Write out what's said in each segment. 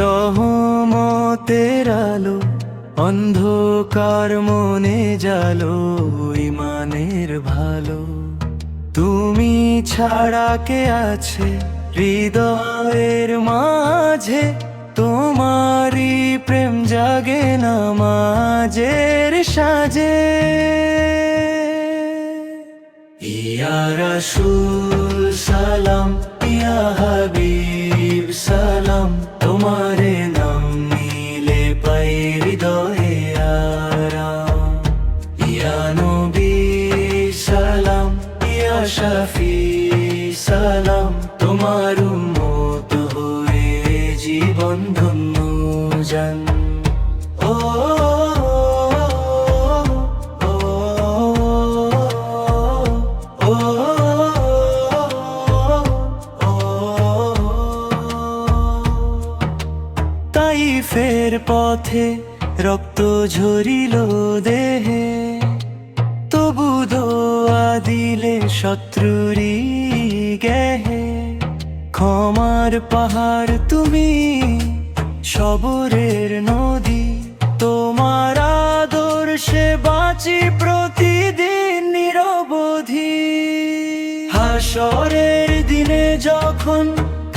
রহমতের আলো অন্ধকার মনে জালো, ইমানের ভালো তুমি ছাড়া কে আছে হৃদয়ের মাঝে, তোমারই প্রেম জাগে নামাজের সাজে। ইয়া রাসূল সালাম, ইয়া হাবিব সালাম, তোমারে নাম নিলে পাই হৃদয়ে আরাম। ইয়া নবী সালাম, ইয়া শফি সালাম, তোমার উম্মত হয়ে জীবন ধন্য জান। ও তাইফের পথে রক্ত ঝরিল দেহে, তবু দোয়া দিলে শত্রুরি গেহে। ক্ষমার পাহাড় তুমি, সবরের নদী, তোমার আদর্শে বাঁচি প্রতিদিন নিরবধি। হাসরের দিনে যখন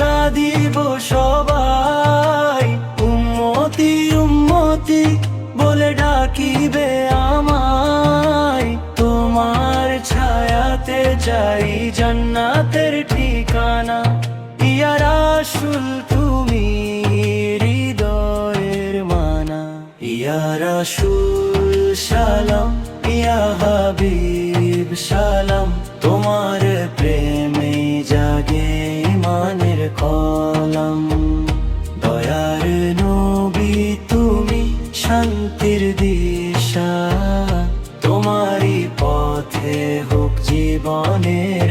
কাঁদিব সবাই, উম্মতি উম্মতি বলে ডাকিবে আমায়। তোমার ছায়াতে যাই জান্নাতের ঠিকানা, ইয়া রাসূল তুমি হৃদয়ের মানা। ইয়া রাসূল সালাম, ইয়া হাবিব সালাম, তোমার প্রেমে জাগে ইমানের কলম। দয়ার নবী তুমি শান্তির দিশা, তোমারই পথে হোক জীবনের